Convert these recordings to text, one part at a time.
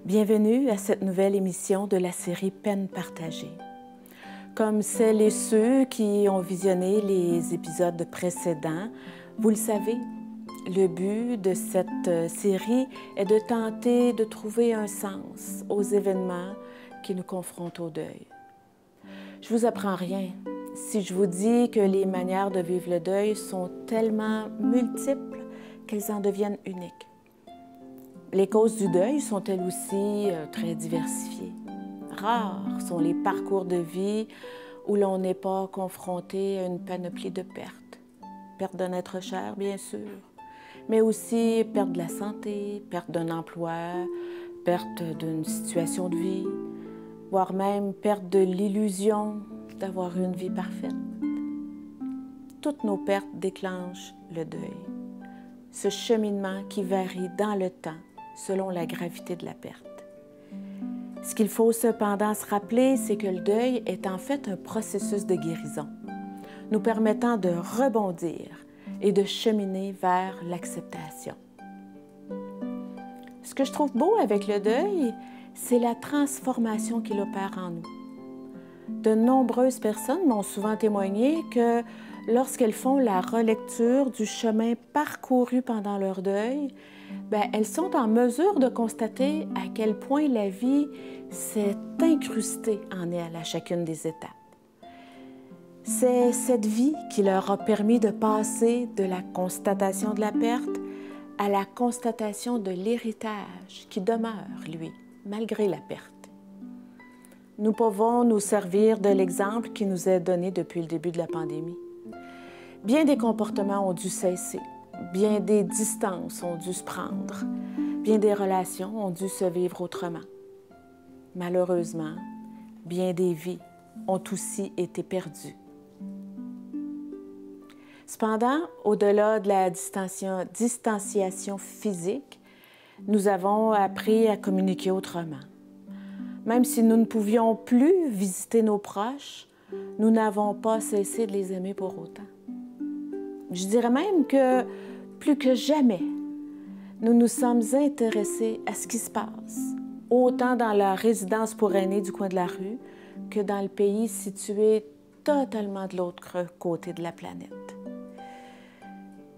Bienvenue à cette nouvelle émission de la série Peine partagée. Comme celles et ceux qui ont visionné les épisodes précédents, vous le savez, le but de cette série est de tenter de trouver un sens aux événements qui nous confrontent au deuil. Je vous apprends rien si je vous dis que les manières de vivre le deuil sont tellement multiples qu'elles en deviennent uniques. Les causes du deuil sont elles aussi très diversifiées. Rares sont les parcours de vie où l'on n'est pas confronté à une panoplie de pertes. Perte d'un être cher, bien sûr, mais aussi perte de la santé, perte d'un emploi, perte d'une situation de vie, voire même perte de l'illusion d'avoir une vie parfaite. Toutes nos pertes déclenchent le deuil, ce cheminement qui varie dans le temps selon la gravité de la perte. Ce qu'il faut cependant se rappeler, c'est que le deuil est en fait un processus de guérison, nous permettant de rebondir et de cheminer vers l'acceptation. Ce que je trouve beau avec le deuil, c'est la transformation qu'il opère en nous. De nombreuses personnes m'ont souvent témoigné que lorsqu'elles font la relecture du chemin parcouru pendant leur deuil, elles sont en mesure de constater à quel point la vie s'est incrustée en elles à chacune des étapes. C'est cette vie qui leur a permis de passer de la constatation de la perte à la constatation de l'héritage qui demeure, lui, malgré la perte. Nous pouvons nous servir de l'exemple qui nous est donné depuis le début de la pandémie. Bien des comportements ont dû cesser, bien des distances ont dû se prendre, bien des relations ont dû se vivre autrement. Malheureusement, bien des vies ont aussi été perdues. Cependant, au-delà de la distanciation physique, nous avons appris à communiquer autrement. Même si nous ne pouvions plus visiter nos proches, nous n'avons pas cessé de les aimer pour autant. Je dirais même que, plus que jamais, nous nous sommes intéressés à ce qui se passe, autant dans la résidence pour aînés du coin de la rue que dans le pays situé totalement de l'autre côté de la planète.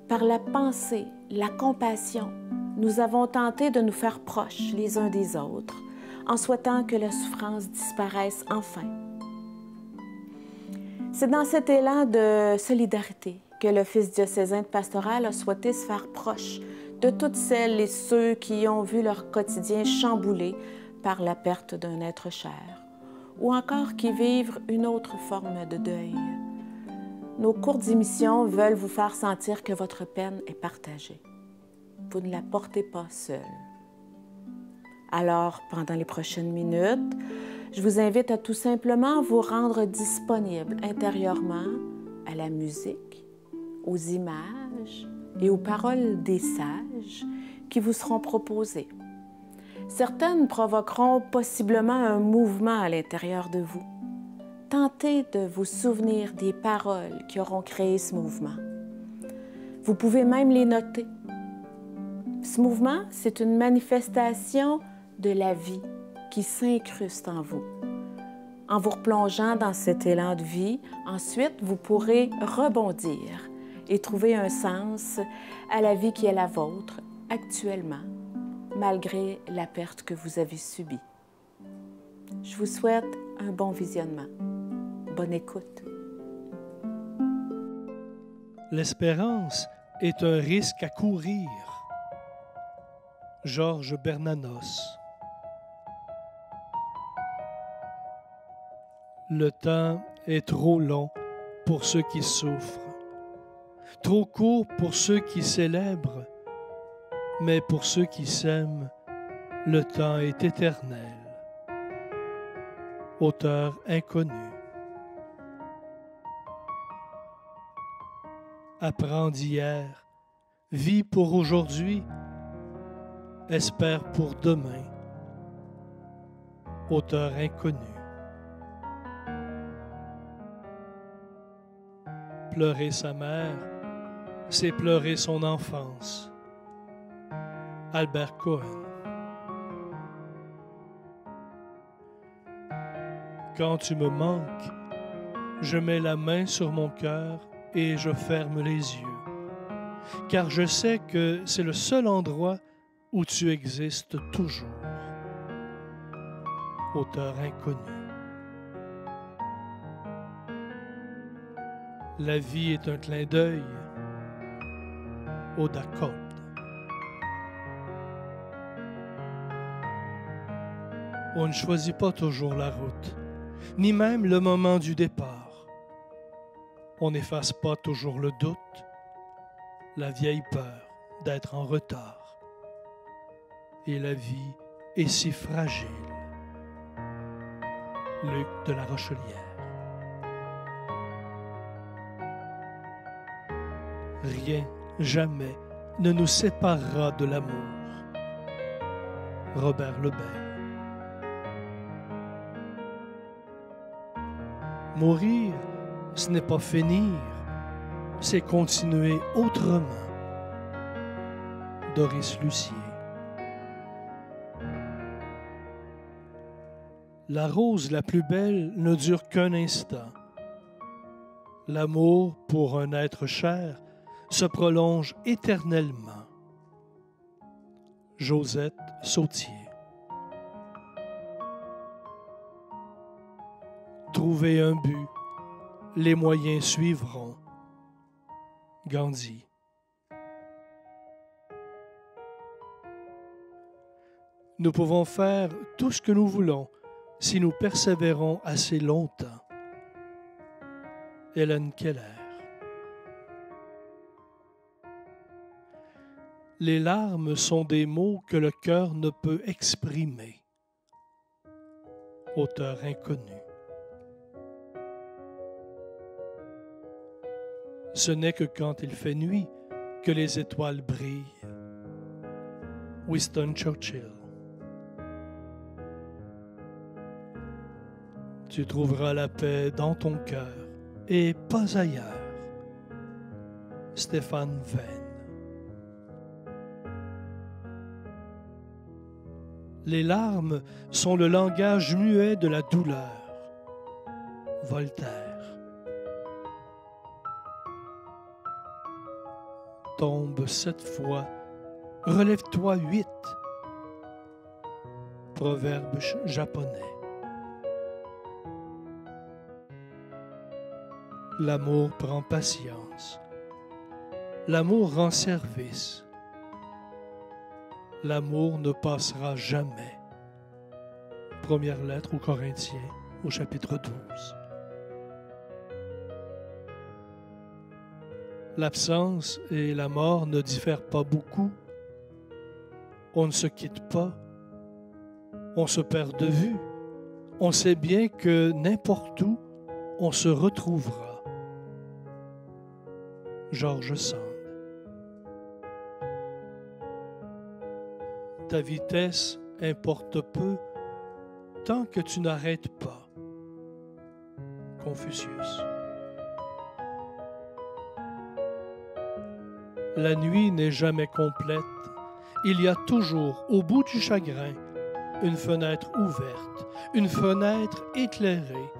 Par la pensée, la compassion, nous avons tenté de nous faire proches les uns des autres, en souhaitant que la souffrance disparaisse enfin. C'est dans cet élan de solidarité que l'Office diocésain de pastoral a souhaité se faire proche de toutes celles et ceux qui ont vu leur quotidien chamboulé par la perte d'un être cher, ou encore qui vivent une autre forme de deuil. Nos courtes émissions veulent vous faire sentir que votre peine est partagée. Vous ne la portez pas seul. Alors, pendant les prochaines minutes, je vous invite à tout simplement vous rendre disponible intérieurement à la musique, aux images et aux paroles des sages qui vous seront proposées. Certaines provoqueront possiblement un mouvement à l'intérieur de vous. Tentez de vous souvenir des paroles qui auront créé ce mouvement. Vous pouvez même les noter. Ce mouvement, c'est une manifestation de la vie qui s'incruste en vous. En vous replongeant dans cet élan de vie, ensuite, vous pourrez rebondir et trouver un sens à la vie qui est la vôtre actuellement, malgré la perte que vous avez subie. Je vous souhaite un bon visionnement. Bonne écoute. L'espérance est un risque à courir. Georges Bernanos. Le temps est trop long pour ceux qui souffrent, trop court pour ceux qui célèbrent, mais pour ceux qui s'aiment, le temps est éternel. Auteur inconnu. Apprends d'hier, vis pour aujourd'hui, espère pour demain. Auteur inconnu. Pleurer sa mère, c'est pleurer son enfance. Albert Cohen. quand tu me manques, je mets la main sur mon cœur et je ferme les yeux, car je sais que c'est le seul endroit où tu existes toujours. Auteur inconnu. La vie est un clin d'œil. Oda Cold. On ne choisit pas toujours la route, ni même le moment du départ. On n'efface pas toujours le doute, la vieille peur d'être en retard. Et la vie est si fragile. Luc de la Rochelière. Rien, jamais, ne nous séparera de l'amour. Robert Lebert. Mourir, ce n'est pas finir, c'est continuer autrement. Doris Lucier. La rose la plus belle ne dure qu'un instant. L'amour pour un être cher se prolonge éternellement. Josette Sautier. Trouver un but, les moyens suivront. Gandhi. Nous pouvons faire tout ce que nous voulons si nous persévérons assez longtemps. Hélène Keller. Les larmes sont des mots que le cœur ne peut exprimer. Auteur inconnu. Ce n'est que quand il fait nuit que les étoiles brillent. Winston Churchill. Tu trouveras la paix dans ton cœur et pas ailleurs. Stéphane Venn. Les larmes sont le langage muet de la douleur. Voltaire. Tombe 7 fois, relève-toi 8. Proverbe japonais. L'amour prend patience. L'amour rend service. L'amour ne passera jamais. Première lettre aux Corinthiens, au chapitre 12. L'absence et la mort ne diffèrent pas beaucoup. On ne se quitte pas. On se perd de vue. On sait bien que n'importe où, on se retrouvera. George Sand. Ta vitesse importe peu tant que tu n'arrêtes pas. Confucius. La nuit n'est jamais complète. Il y a toujours, au bout du chagrin, une fenêtre ouverte, une fenêtre éclairée,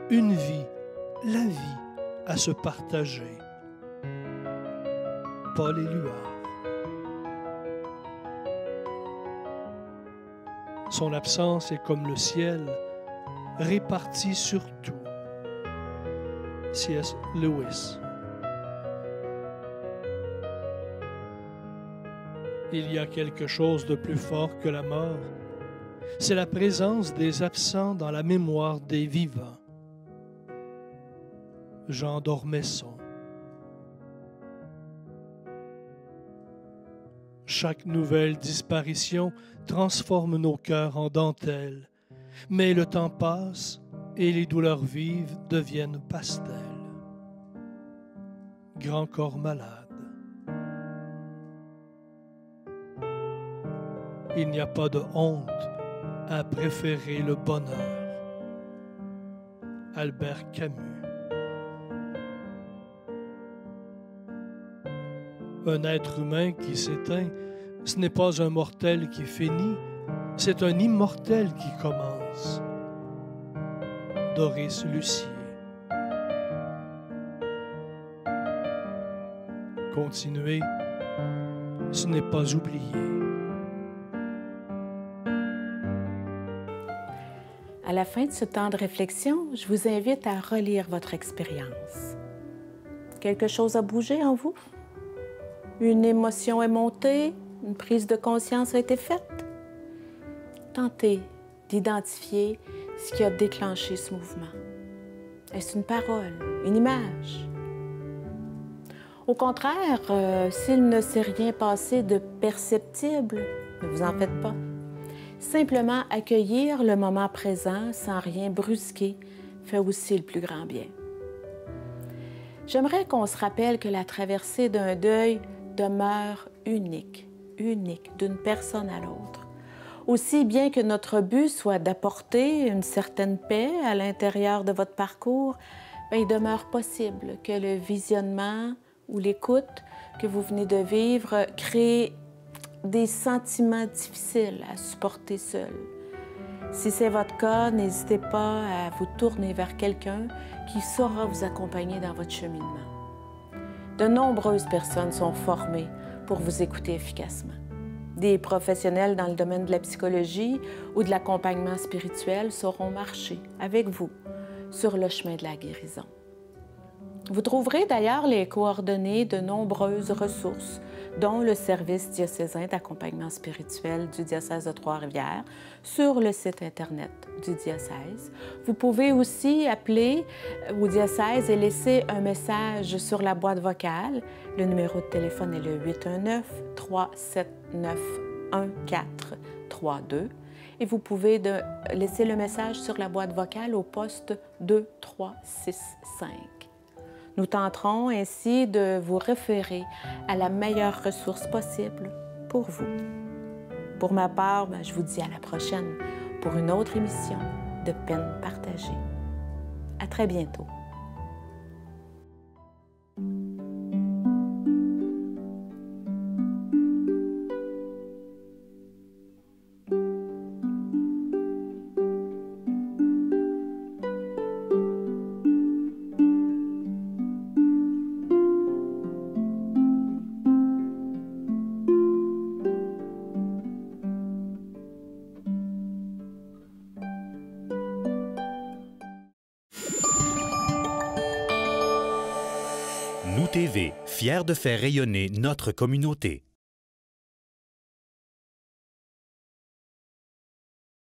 une vie, la vie à se partager. Paul Éluard. Son absence est comme le ciel, réparti sur tout. C.S. Lewis. Il y a quelque chose de plus fort que la mort. C'est la présence des absents dans la mémoire des vivants. Jean d'Ormesson. Chaque nouvelle disparition transforme nos cœurs en dentelle, mais le temps passe et les douleurs vives deviennent pastels. Grand corps malade. Il n'y a pas de honte à préférer le bonheur. Albert Camus. Un être humain qui s'éteint, ce n'est pas un mortel qui finit, c'est un immortel qui commence. Doris Lucier. Continuer, ce n'est pas oublier. À la fin de ce temps de réflexion, je vous invite à relire votre expérience. Quelque chose a bougé en vous? Une émotion est montée? Une prise de conscience a été faite? Tentez d'identifier ce qui a déclenché ce mouvement. Est-ce une parole, une image? Au contraire, s'il ne s'est rien passé de perceptible, ne vous en faites pas. Simplement accueillir le moment présent sans rien brusquer fait aussi le plus grand bien. J'aimerais qu'on se rappelle que la traversée d'un deuil demeure unique d'une personne à l'autre. Aussi bien que notre but soit d'apporter une certaine paix à l'intérieur de votre parcours, il demeure possible que le visionnement ou l'écoute que vous venez de vivre crée des sentiments difficiles à supporter seul. Si c'est votre cas, n'hésitez pas à vous tourner vers quelqu'un qui saura vous accompagner dans votre cheminement. De nombreuses personnes sont formées pour vous écouter efficacement. Des professionnels dans le domaine de la psychologie ou de l'accompagnement spirituel sauront marcher avec vous sur le chemin de la guérison. Vous trouverez d'ailleurs les coordonnées de nombreuses ressources, dont le service diocésain d'accompagnement spirituel du diocèse de Trois-Rivières, sur le site Internet du diocèse. Vous pouvez aussi appeler au diocèse et laisser un message sur la boîte vocale. Le numéro de téléphone est le 819-379-1432. Et vous pouvez laisser le message sur la boîte vocale au poste 2365. Nous tenterons ainsi de vous référer à la meilleure ressource possible pour vous. Pour ma part, je vous dis à la prochaine pour une autre émission de Peine partagée. À très bientôt. Nous TV, fiers de faire rayonner notre communauté.